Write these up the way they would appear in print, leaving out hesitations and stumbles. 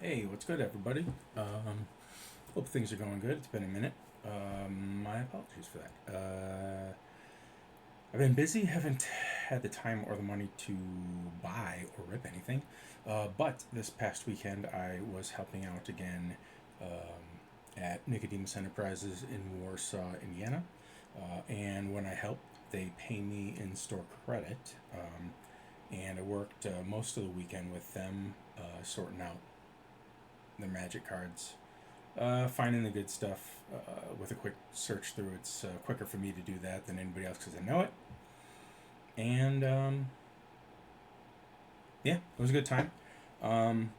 Hey, what's good, everybody? Hope things are going good. It's been a minute. My apologies for that. I've been busy, haven't had the time or the money to buy or rip anything. But this past weekend, I was helping out again at Nicodemus Enterprises in Warsaw, Indiana. And when I help, they pay me in store credit. And I worked most of the weekend with them, sorting out their magic cards, finding the good stuff with a quick search through. It's quicker for me to do that than anybody else because I know it. And yeah, it was a good time. Um,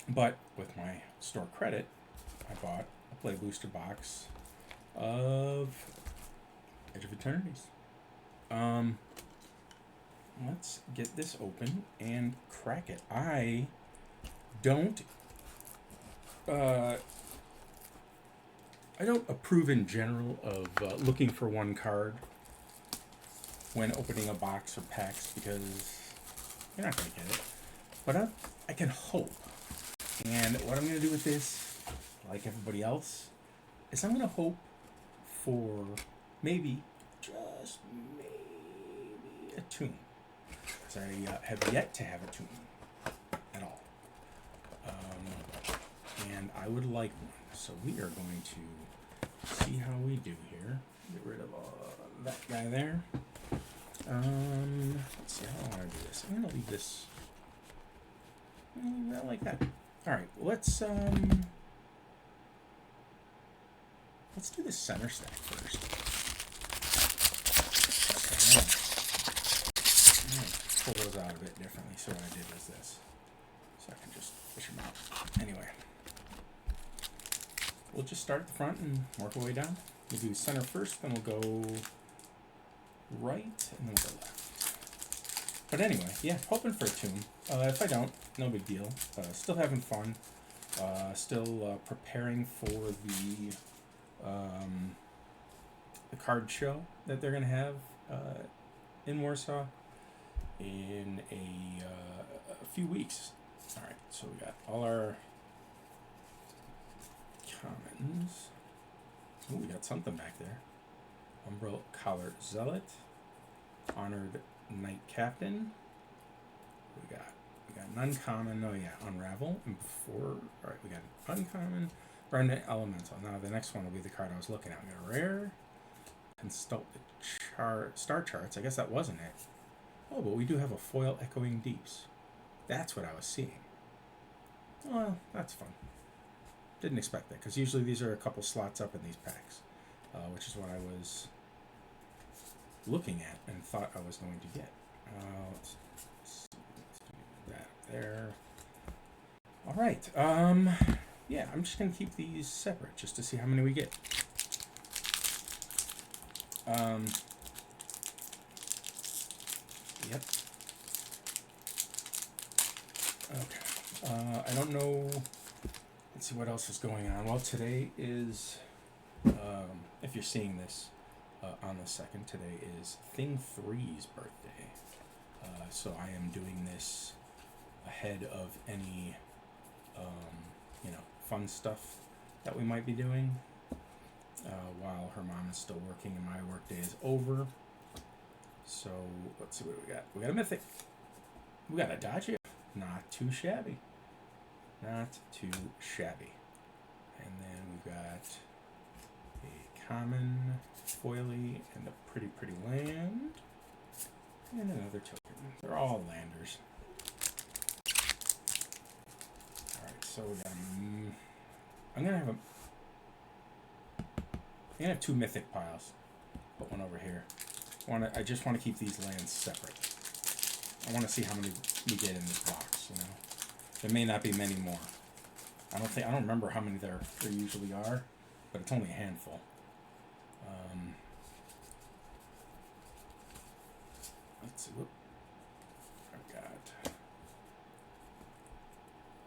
but with my store credit, I bought a play booster box of Edge of Eternities. Um, let's get this open and crack it. Don't uh, I don't approve in general of looking for one card when opening a box or packs because you're not going to get it. But I can hope. And what I'm going to do with this, like everybody else, is I'm going to hope for maybe, just maybe, a tune. Because I have yet to have a tune at all. And I would like one. So we are going to see how we do here. Get rid of that guy there. Let's see how I want to do this. I'm gonna leave this. I'm gonna leave that like that. All right. Let's do the center stack first. I'm gonna pull those out a bit differently. So what I did was this. So I can just push them out. Anyway. We'll just start at the front and work our way down. We'll do center first, then we'll go right, and then we'll go left. But anyway, yeah, hoping for a tune. If I don't, no big deal. Still having fun. Still preparing for the card show that they're going to have in Warsaw in a few weeks. All right, so we got all our commons. Oh, we got something back there. Umbral Collar Zealot. Honored Knight Captain. We got an uncommon. Oh yeah, Unravel. And before, all right, we got an uncommon. Remnant Elemental. Now the next one will be the card I was looking at. We got a rare. Consult the star charts. I guess that wasn't it. Oh, but we do have a foil Echoing Deeps. That's what I was seeing. Well, that's fun. Didn't expect that, because usually these are a couple slots up in these packs, which is what I was looking at and thought I was going to get. Let's do that there. All right. Yeah, I'm just going to keep these separate just to see how many we get. Yep. Okay. I don't know. Let's see what else is going on. Well, today is, if you're seeing this on the 2nd, today is Thing 3's birthday. So I am doing this ahead of any, fun stuff that we might be doing while her mom is still working and my work day is over. So let's see what we got. We got a Mythic. We got a Dodge. Not too shabby. Not too shabby. And then we've got a common, foily, and a pretty land. And another token. They're all landers. Alright, so we got I'm gonna have 2 mythic piles. Put one over here. I just want to keep these lands separate. I want to see how many we get in this box, There may not be many more. I don't remember how many there usually are, but it's only a handful. Let's see. I've got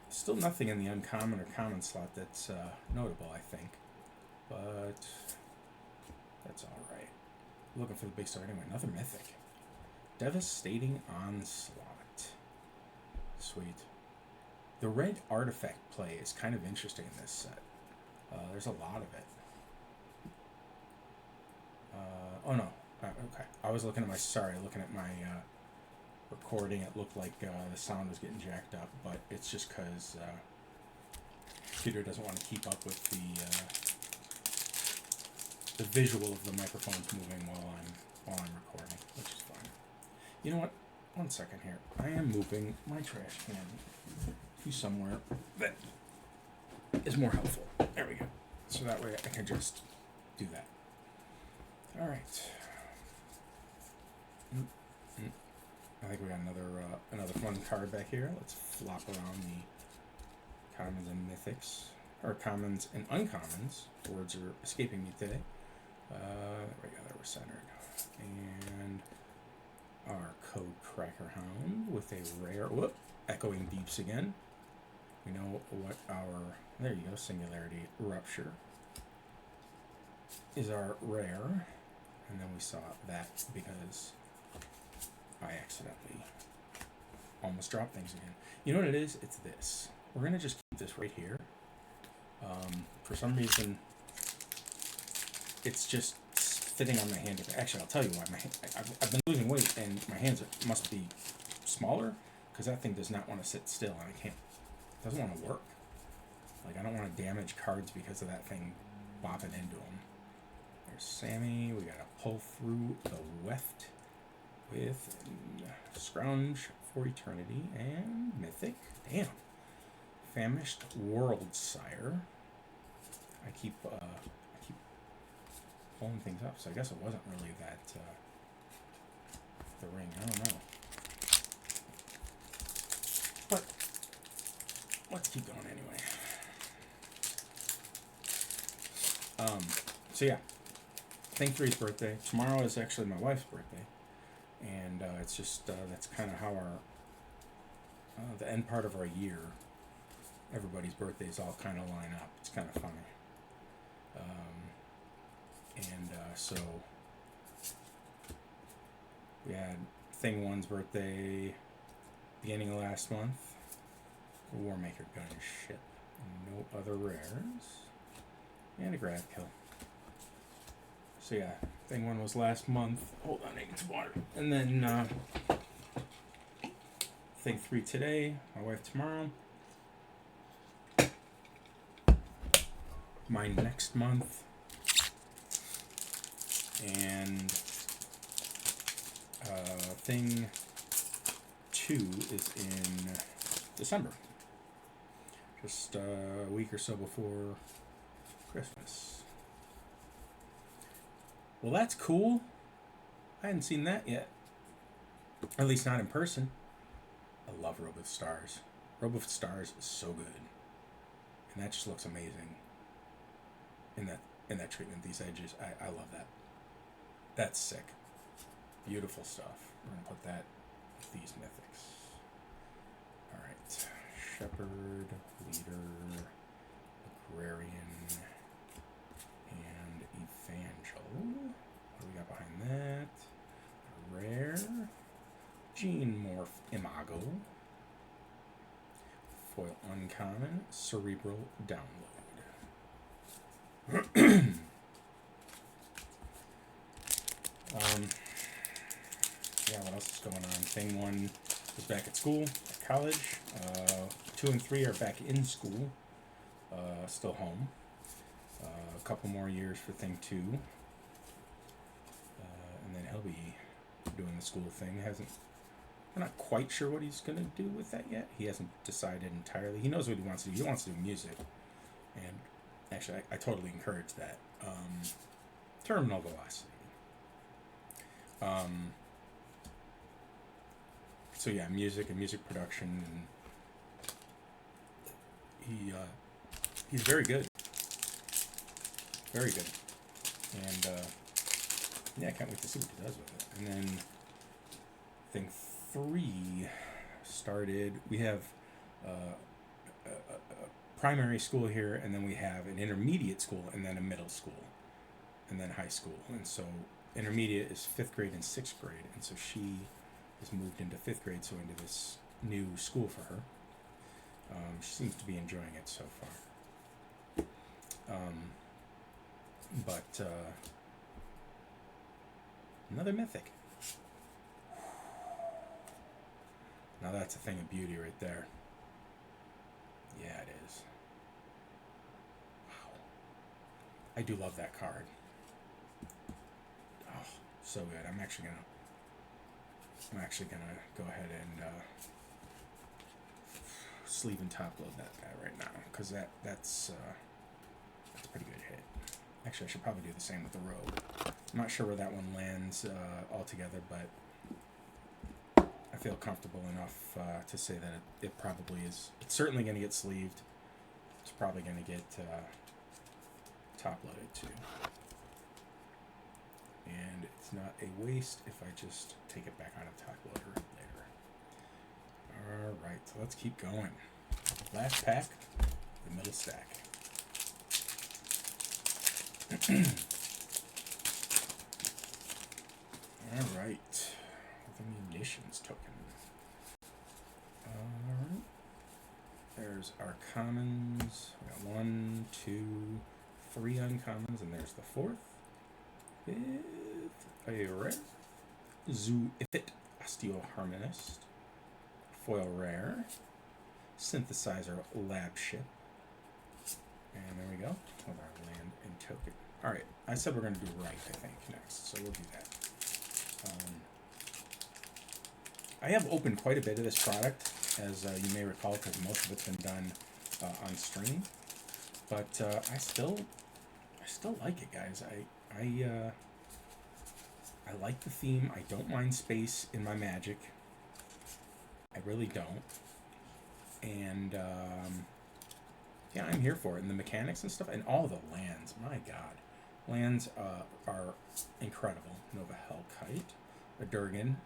still nothing in the uncommon or common slot that's notable, I think, but that's all right. Looking for the big star anyway. Another mythic. Devastating Onslaught. Sweet. The red artifact play is kind of interesting in this set. There's a lot of it. Oh no. Okay. I was looking at my recording. It looked like the sound was getting jacked up, but it's just because computer doesn't want to keep up with the visual of the microphones moving while I'm recording, which is fine. You know what? 1 second here. I am moving my trash can to somewhere that is more helpful. There we go. So that way I can just do that. All right. I think we got another fun card back here. Let's flop around the commons and mythics, or commons and uncommons. Words are escaping me today. There we go. There we're centered. And our Code Cracker Hound with a rare, Echoing Deeps again. We know what our, there you go, Singularity Rupture is our rare. And then we saw that because I accidentally almost dropped things again. You know what it is? It's this. We're going to just keep this right here. For some reason, it's just fitting on my hand. Actually, I'll tell you why. I've been losing weight, and my hands must be smaller, because that thing does not want to sit still, and I can't. It doesn't want to work. Like, I don't want to damage cards because of that thing bopping into them. There's Sammy. We got to pull through the weft with Scrounge for Eternity and Mythic. Damn. Famished World Sire. I keep pulling things up, so I guess it wasn't really that the ring. I don't know. But let's keep going anyway. So yeah, Thing 3's birthday. Tomorrow is actually my wife's birthday, and it's just that's kind of how our the end part of our year. Everybody's birthdays all kind of line up. It's kind of funny. So we had Thing 1's birthday beginning of last month. Warmaker Gunship. No other rares. And a grab kill. So yeah, Thing 1 was last month. Hold on, I need some water. And then Thing 3 today. My wife tomorrow. Mine next month. And Thing 2 is in December. Just a week or so before Christmas. Well, that's cool. I hadn't seen that yet. At least not in person. I love Robe of Stars. Robe of Stars is so good. And that just looks amazing. In that treatment, these edges, I love that. That's sick. Beautiful stuff. We're going to put that with these mythics. Alright. Shepherd, Leader, Agrarian, and Evangel. What do we got behind that? Rare. Gene Morph Imago. Foil Uncommon. Cerebral Download. Yeah, what else is going on? Thing 1 is back at school, at college. 2 and 3 are back in school, still home. A couple more years for Thing 2. And then he'll be doing the school thing. We're not quite sure what he's going to do with that yet. He hasn't decided entirely. He knows what he wants to do. He wants to do music. And actually, I totally encourage that. Terminal velocity. So yeah, music and music production, and he's very good. Very good. And yeah, I can't wait to see what he does with it. And then Thing 3 started. We have a primary school here, and then we have an intermediate school, and then a middle school, and then high school. And so intermediate is 5th grade and 6th grade, and so she has moved into 5th grade, so into this new school for her. She seems to be enjoying it so far. But another mythic. Now that's a thing of beauty right there. Yeah, it is. Wow. I do love that card. Oh, so good. I'm actually gonna go ahead and sleeve and top load that guy right now, because that's a pretty good hit. Actually, I should probably do the same with the rogue. I'm not sure where that one lands altogether, but I feel comfortable enough to say that it probably is. It's certainly going to get sleeved. It's probably going to get top loaded too. And it's not a waste if I just take it back out of top loader later. Alright, so let's keep going. Last pack, the middle stack. Alright, the munitions token. Alright. There's our commons. We got 1, 2, 3 uncommons, and there's the fourth. With a rare. Zoo-Ifit Osteoharmonist. Foil rare. Synthesizer lab ship. And there we go. With our land and token. Alright, I said we're going to do right, I think, next. So we'll do that. I have opened quite a bit of this product, as you may recall, because most of it's been done on stream. But I still like it, guys. I like the theme. I don't mind space in my Magic. I really don't. And yeah, I'm here for it. And the mechanics and stuff, and all the lands. My God, lands are incredible. Nova Hellkite, a Durgan,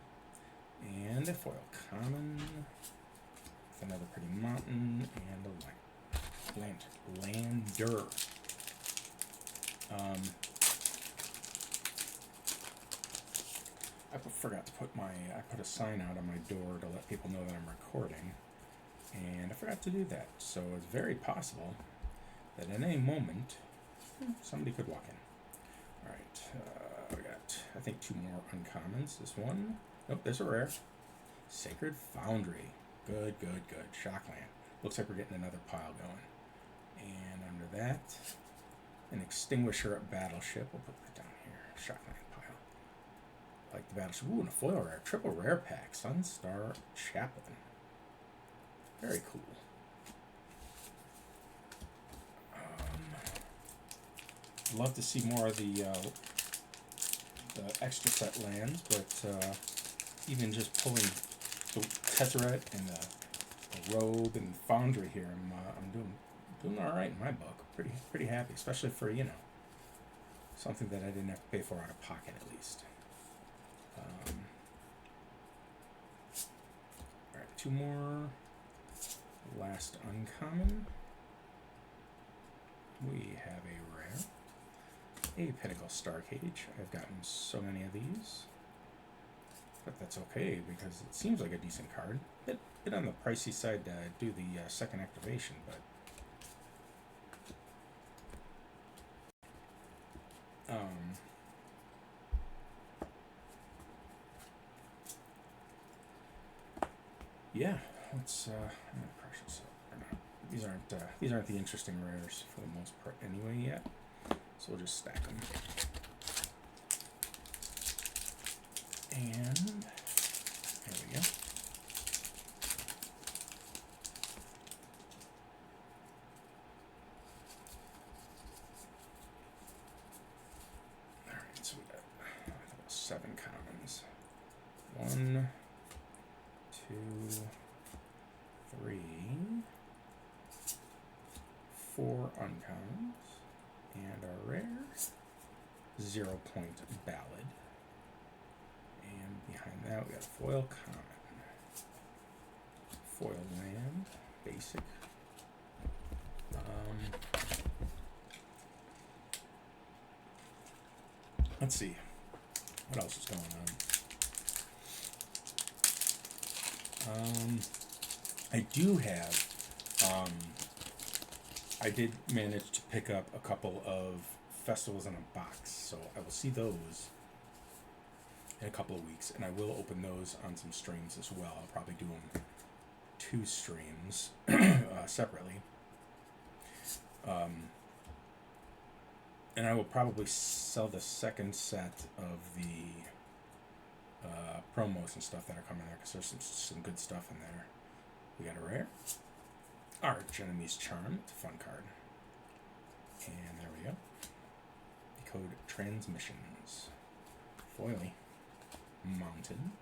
and a foil common. With another pretty mountain and a lander. I forgot to put I put a sign out on my door to let people know that I'm recording, and I forgot to do that. So it's very possible that at any moment somebody could walk in. All right, we got I think 2 more uncommons. This one, nope, there's a rare. Sacred Foundry, good. Shockland. Looks like we're getting another pile going. And under that, an Extinguisher Battleship. We'll put that down here. Shockland pile. Like the Battleship. Ooh, and a foil rare. Triple rare pack. Sunstar Chaplain. Very cool. Love to see more of the extra set lands, but even just pulling the Tezzeret and the Robe and Foundry here, I'm doing all right in my book. Pretty happy, especially for something that I didn't have to pay for out of pocket at least. All right, 2 more. Last uncommon. We have a rare. A Pinnacle Starcage. I've gotten so many of these. But that's okay, because it seems like a decent card. Bit on the pricey side to do the second activation, but yeah, let's I'm gonna crush this up. These aren't the interesting rares for the most part anyway yet. So we'll just stack them. And there we go. Alright, so we got 7 commons. 1, 2, 3, 4 uncommons, and our rare 0 point ballad. And behind that we got foil common, foil land, basic. Let's see what else is going on. I do have I did manage to pick up a couple of festivals in a box, so I will see those in a couple of weeks, and I will open those on some streams as well. I'll probably do them 2 streams separately. And I will probably sell the second set of the promos and stuff that are coming there, because there's some good stuff in there. We got a rare. Arch Enemy's Charm. It's a fun card. And there we go. Decode Transmissions. Foily. Mountain.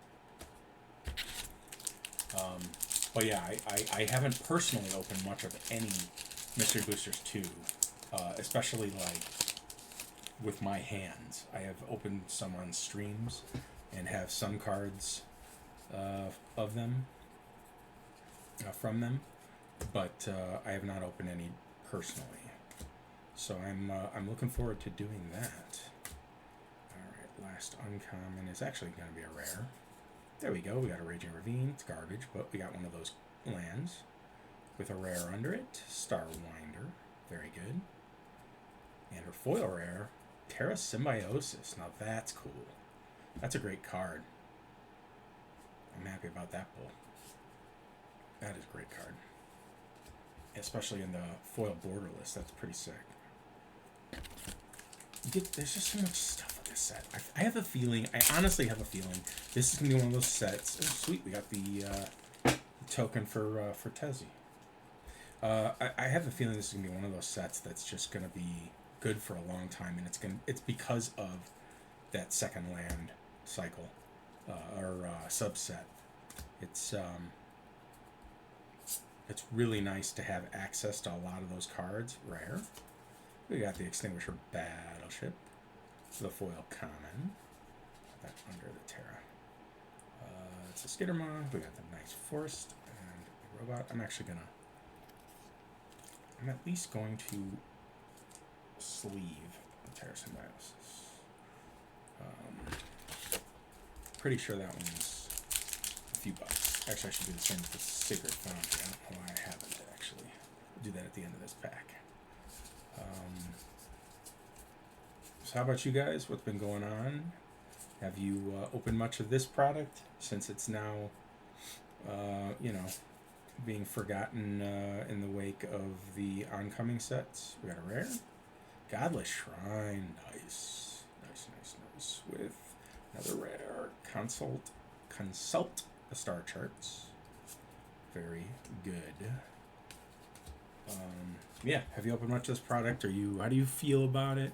But yeah, I haven't personally opened much of any Mystery Boosters 2, especially like with my hands. I have opened some on streams and have some cards of them, from them, but I have not opened any personally. So I'm looking forward to doing that. Alright, last uncommon is actually going to be a rare. There we go, we got a Raging Ravine. It's garbage, but we got one of those lands with a rare under it. Starwinder, very good. And her foil rare, Terra Symbiosis. Now that's cool. That's a great card. I'm happy about that pull. That is a great card. Especially in the foil border list, that's pretty sick. There's just so much stuff with this set. I have a feeling, I honestly have a feeling, this is going to be one of those sets. Oh, sweet, we got the token for Tezzy. I have a feeling this is going to be one of those sets that's just going to be good for a long time, and it's because of that second land cycle, or subset. It's really nice to have access to a lot of those cards. Rare. We got the Extinguisher Battleship. The foil common. Put that under the Terra. It's a Skittermaw. We got the nice Forest and the robot. I'm at least going to sleeve the Terra Symbiosis. Pretty sure that one's a few bucks. Actually, I should do the same with the Sacred Foundry. I don't know why I haven't, actually. I'll do that at the end of this pack. So how about you guys? What's been going on? Have you opened much of this product since it's now, being forgotten in the wake of the oncoming sets? We got a rare. Godless Shrine. Nice. Nice. With another rare. Consult the star charts. Very good. Yeah, have you opened much of this product? How do you feel about it?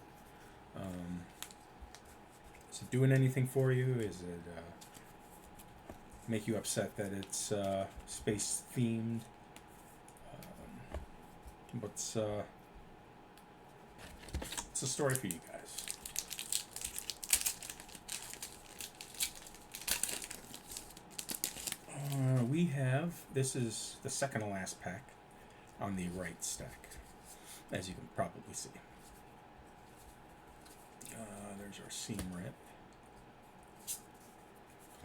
Is it doing anything for you? Is it make you upset that it's space themed? What's the story for you guys? This is the second to last pack on the right stack, as you can probably see. There's our seam rip.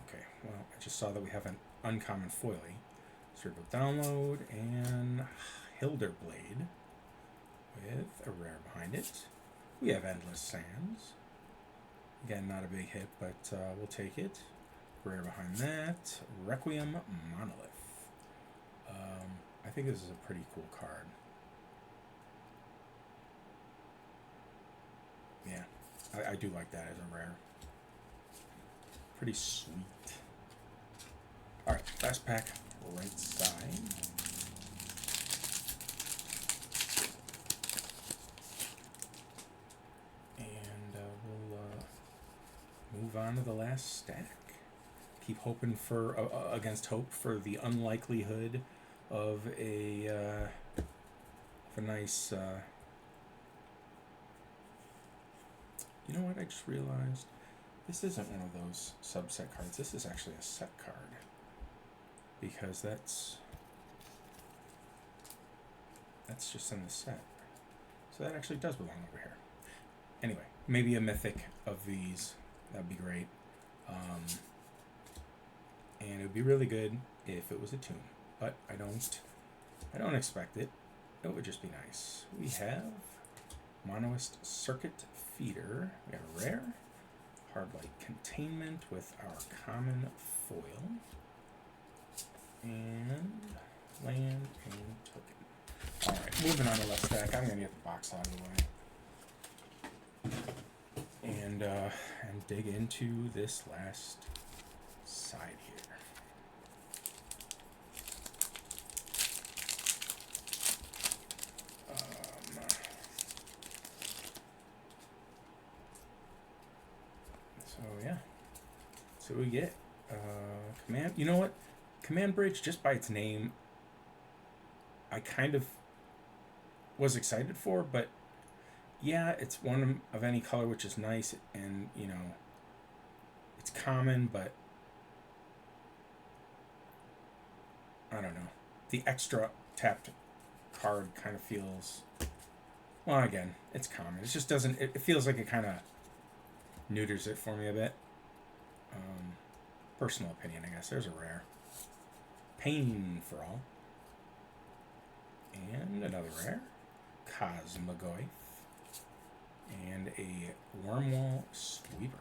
Okay, well, I just saw that we have an uncommon foily. Cerebral Download and Hilderblade with a rare behind it. We have Endless Sands. Again, not a big hit, but we'll take it. Rare behind that. Requiem Monolith. I think this is a pretty cool card. Yeah, I do like that as a rare. Pretty sweet. Alright, last pack, right side. And we'll move on to the last stack. Keep hoping for, against hope, for the unlikelihood of a nice, you know what I just realized? This isn't one of those subset cards. This is actually a set card. Because that's just in the set. So that actually does belong over here. Anyway, maybe a mythic of these. That'd be great. And it would be really good if it was a tune. But I don't I don't expect it. It would just be nice. We have Monoist Circuit Feeder. We have a rare. Hardlight Containment with our common foil. And land and token. Alright, moving on to left stack. I'm going to get the box out of the way. And dig into this last side here. So yeah, so we get command. You know what? Command Bridge, just by its name, I kind of was excited for, but yeah, it's one of any color, which is nice, and you know, it's common, but I don't know. The extra tapped card kind of feels, well, again, it's common. It just doesn't, it feels like it kind of neuters it for me a bit. Personal opinion, I guess. There's a rare. Pain for all. And another rare. Cosmogoyf. And a Wormwall Sweeper.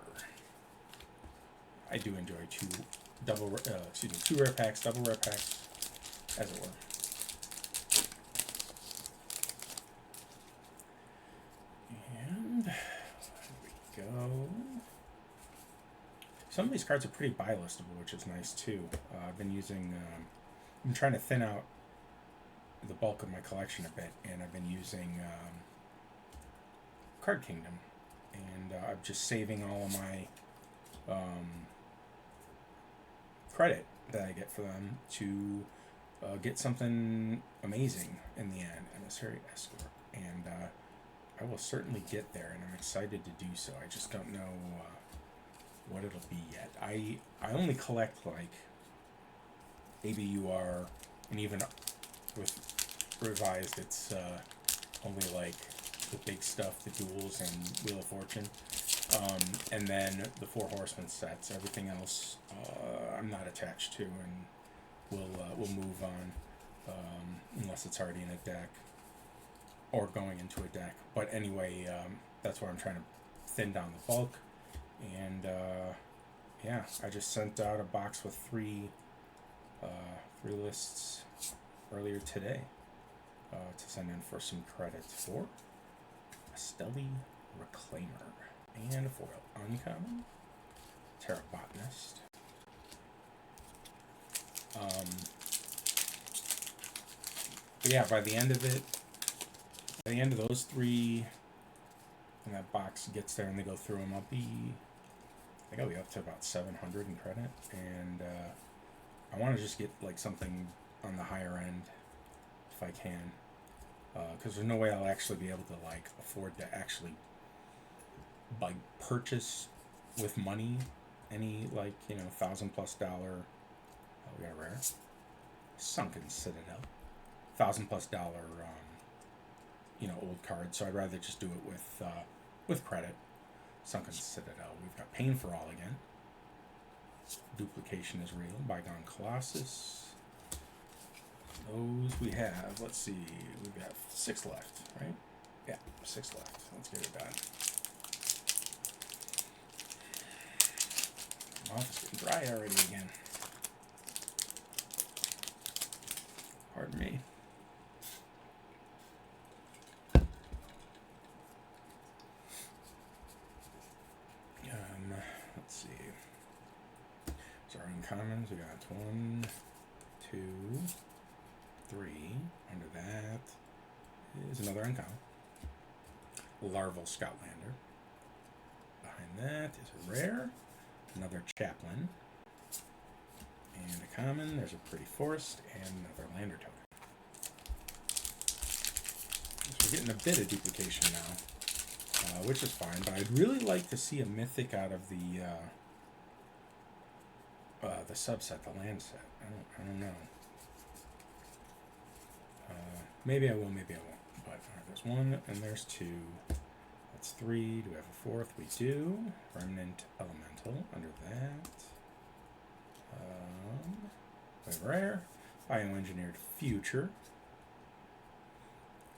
I do enjoy two rare packs, double rare packs, as it were. And there we go. Some of these cards are pretty buy listable, which is nice too. I've been using, I'm trying to thin out the bulk of my collection a bit, and I've been using Card Kingdom, and I'm just saving all of my credit that I get for them to get something amazing in the end, Emissary Escort, and I will certainly get there, and I'm excited to do so. I just don't know what it'll be yet. I only collect like ABUR, and even with revised, it's only like the big stuff, the duels and Wheel of Fortune, and then the Four Horsemen sets. Everything else I'm not attached to, and we'll move on unless it's already in a deck or going into a deck. But anyway, that's where I'm trying to thin down the bulk. And yeah, I just sent out a box with three lists earlier today to send in for some credits for a Stelly Reclaimer and a foil uncommon Terra Botanist. But yeah, by the end of those three, and that box gets there and they go through them, I think I'll be up to about 700 in credit, and I want to just get like something on the higher end if I can, because there's no way I'll actually be able to like afford to actually like purchase with money any like, you know, $1,000+ we got a rare Sunken Citadel, $1,000+ you know, old card. So I'd rather just do it with credit. Sunken Citadel. We've got Pain for All again. Duplication is Real. Bygone Colossus. Those we have. Let's see. We've got 6 left, right? Yeah, 6 left. Let's get it done. My mouth is getting dry already again. Pardon me. Let's see. So our uncommons, we got 1, 2, 3. Under that is another uncommon. Larval Scoutlander. Behind that is a rare. Another Chaplain. And a common. There's a Pretty Forest and another Lander token. So we're getting a bit of duplication now, which is fine. But I'd really like to see a mythic out of the subset, the land set. I don't know. Maybe I will, maybe I won't. But all right, there's 1 and there's 2. That's 3. Do we have a 4th? We do. Remnant Elemental under that. We have rare. Bioengineered Future.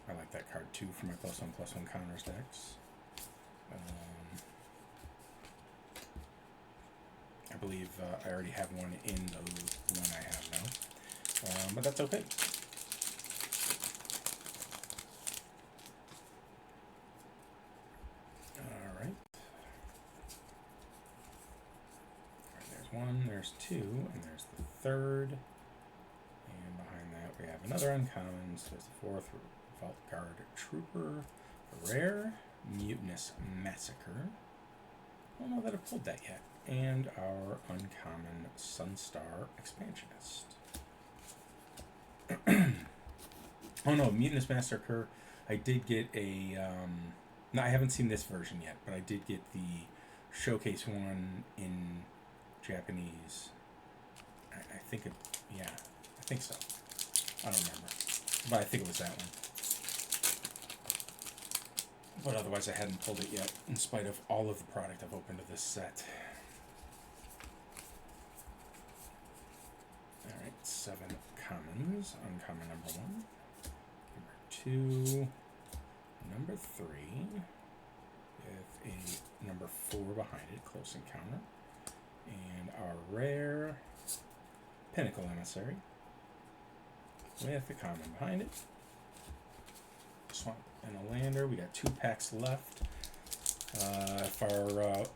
I like that card too for my +1/+1 counters decks. I believe I already have one in the one I have now, but that's okay. All right. There's one, there's two, and there's the third. And behind that we have another uncommon. So there's the fourth, Vault Guard Trooper, rare, Mutinous Massacre. I don't know that I've pulled that yet. And our uncommon Sunstar Expansionist. Oh no, Mutinous Massacre. I did get a. No, I haven't seen this version yet, but I did get the showcase one in Japanese. I think it. Yeah, I think so. I don't remember, but I think it was that one. But otherwise, I hadn't pulled it yet, in spite of all of the product I've opened of this set. Alright, 7 commons. Uncommon number 1. Number 2. Number 3. With a number 4 behind it, Close Encounter. And our rare Pinnacle Emissary. With a common behind it. Swamp and a lander. We got 2 packs left. If our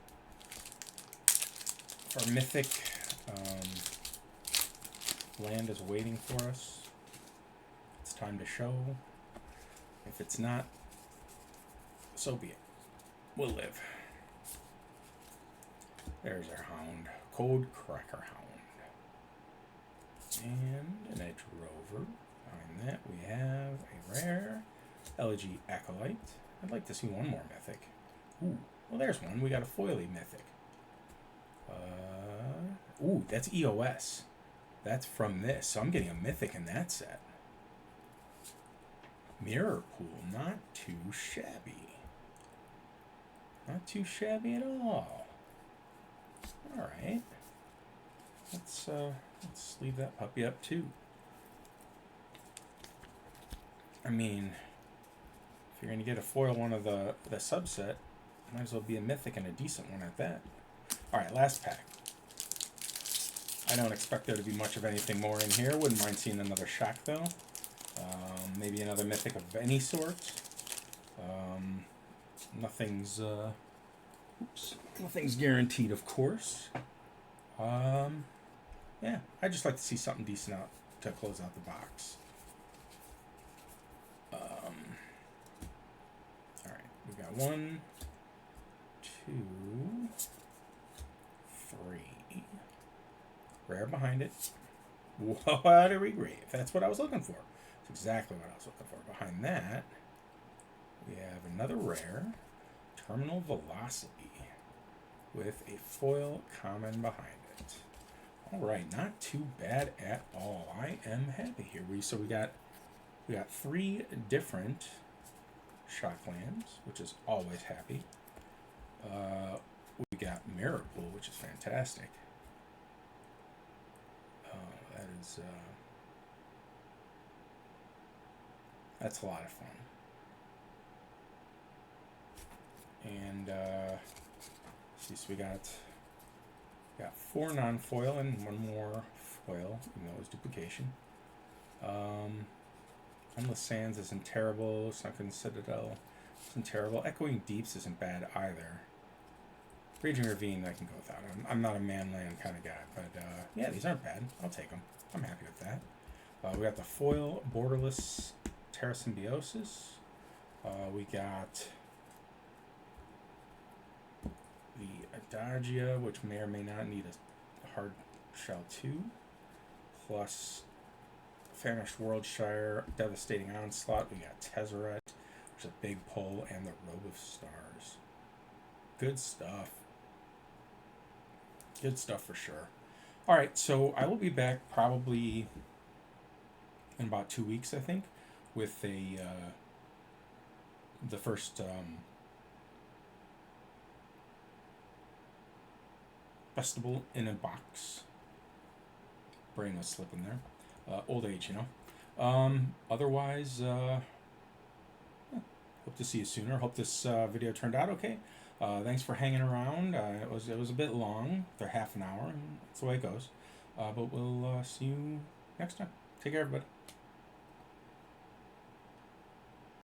mythic land is waiting for us, it's time to show. If it's not, so be it. We'll live. There's our hound. Code Cracker Hound. And an Edge Rover. Behind that we have a rare Elegy Acolyte. I'd like to see one more mythic. Ooh, well there's one. We got a foily mythic. Ooh, that's EOS. That's from this, so I'm getting a mythic in that set. Mirror Pool, not too shabby. Not too shabby at all. Alright. Let's leave that puppy up too. I mean, if you're going to get a foil one of the subset, might as well be a mythic and a decent one at that. Alright, last pack. I don't expect there to be much of anything more in here. Wouldn't mind seeing another shock though. Maybe another mythic of any sort. Nothing's nothing's guaranteed, of course. Yeah, I just like to see something decent out to close out the box. All right, we got 1, 2, 3. Rare behind it. Watery Grave. That's what I was looking for. That's exactly what I was looking for. Behind that, we have another rare, Terminal Velocity, with a foil common behind it. All right, not too bad at all. I am happy here. So we got 3 different Shocklands, which is always happy. We got Mirror Pool, which is fantastic. That is that's a lot of fun. And see, so we got 4 non-foil and 1 more foil, even though it was duplication. Endless Sands isn't terrible. Sunken Citadel isn't terrible. Echoing Deeps isn't bad either. Raging Ravine I can go without. I'm not a manland kind of guy, but yeah, these aren't bad. I'll take them. I'm happy with that. We got the foil Borderless Terra Symbiosis. We got the Adagia, which may or may not need a hard shell 2, plus Famished Worldshire, Devastating Onslaught. We got Tezzeret, which is a big pull, and the Robe of Stars. Good stuff. Good stuff for sure. All right, so I will be back probably in about 2 weeks, I think, with the first festival in a box. Brain was slipping there. Old age, you know. Otherwise, hope to see you sooner. Hope this video turned out okay. Thanks for hanging around. It was a bit long. They're half an hour, and that's the way it goes. But we'll see you next time. Take care, everybody.